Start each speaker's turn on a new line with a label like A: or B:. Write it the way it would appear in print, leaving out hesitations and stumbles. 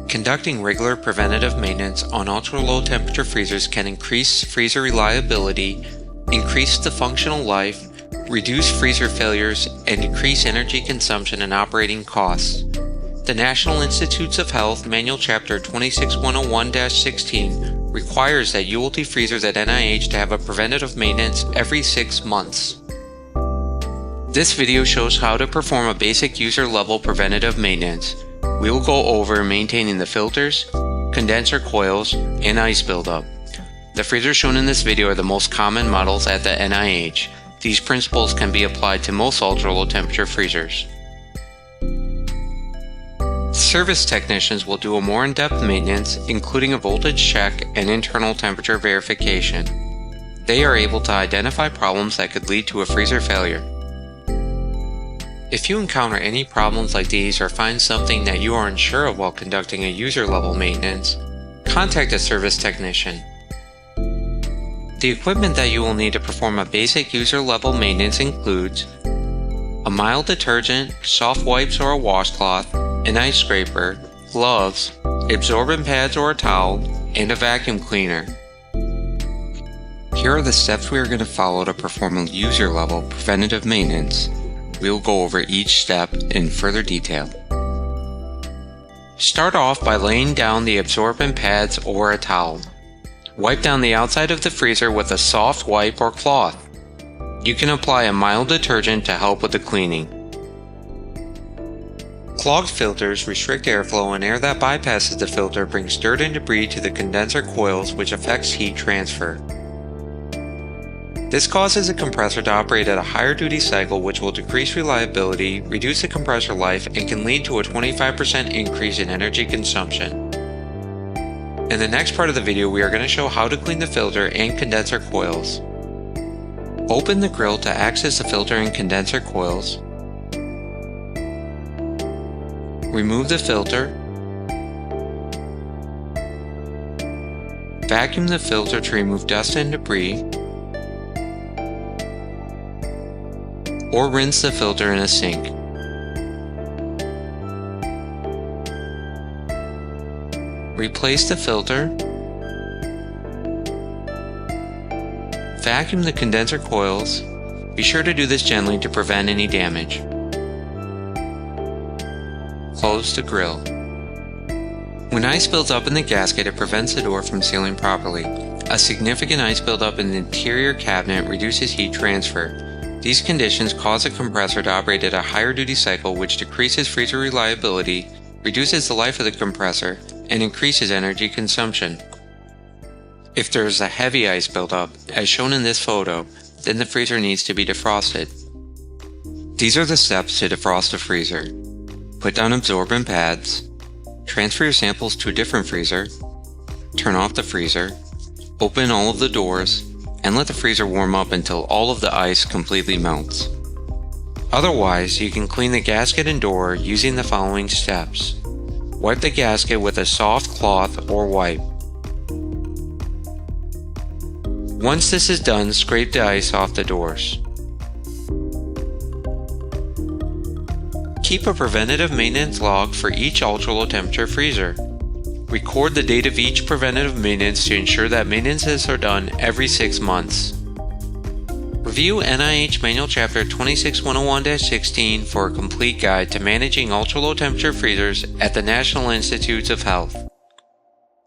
A: Conducting regular preventative maintenance on ultra-low temperature freezers can increase freezer reliability, increase the functional life, reduce freezer failures, and decrease energy consumption and operating costs. The National Institutes of Health Manual Chapter 26101-16 requires that ULT freezers at NIH to have a preventative maintenance every 6 months. This video shows how to perform a basic user-level preventative maintenance. We will go over maintaining the filters, condenser coils, and ice buildup. The freezers shown in this video are the most common models at the NIH. These principles can be applied to most ultra-low temperature freezers. Service technicians will do a more in-depth maintenance, including a voltage check and internal temperature verification. They are able to identify problems that could lead to a freezer failure. If you encounter any problems like these or find something that you are unsure of while conducting a user-level maintenance, contact a service technician. The equipment that you will need to perform a basic user-level maintenance includes a mild detergent, soft wipes or a washcloth, an ice scraper, gloves, absorbent pads or a towel, and a vacuum cleaner. Here are the steps we are going to follow to perform a user-level preventative maintenance. We will go over each step in further detail. Start off by laying down the absorbent pads or a towel. Wipe down the outside of the freezer with a soft wipe or cloth. You can apply a mild detergent to help with the cleaning. Clogged filters restrict airflow, and air that bypasses the filter brings dirt and debris to the condenser coils, which affects heat transfer. This causes a compressor to operate at a higher duty cycle, which will decrease reliability, reduce the compressor life, and can lead to a 25% increase in energy consumption. In the next part of the video, we are going to show how to clean the filter and condenser coils. Open the grill to access the filter and condenser coils. Remove the filter. Vacuum the filter to remove dust and debris, or rinse the filter in a sink. Replace the filter. Vacuum the condenser coils. Be sure to do this gently to prevent any damage. Close the grill. When ice builds up in the gasket, it prevents the door from sealing properly. A significant ice buildup in the interior cabinet reduces heat transfer. These conditions cause the compressor to operate at a higher duty cycle, which decreases freezer reliability, reduces the life of the compressor, and increases energy consumption. If there is a heavy ice buildup, as shown in this photo, then the freezer needs to be defrosted. These are the steps to defrost a freezer. Put down absorbent pads, transfer your samples to a different freezer, turn off the freezer, open all of the doors, and let the freezer warm up until all of the ice completely melts. Otherwise, you can clean the gasket and door using the following steps. Wipe the gasket with a soft cloth or wipe. Once this is done, scrape the ice off the doors. Keep a preventative maintenance log for each ultra-low temperature freezer. Record the date of each preventative maintenance to ensure that maintenances are done every 6 months. Review NIH Manual Chapter 26101-16 for a complete guide to managing ultra-low temperature freezers at the National Institutes of Health.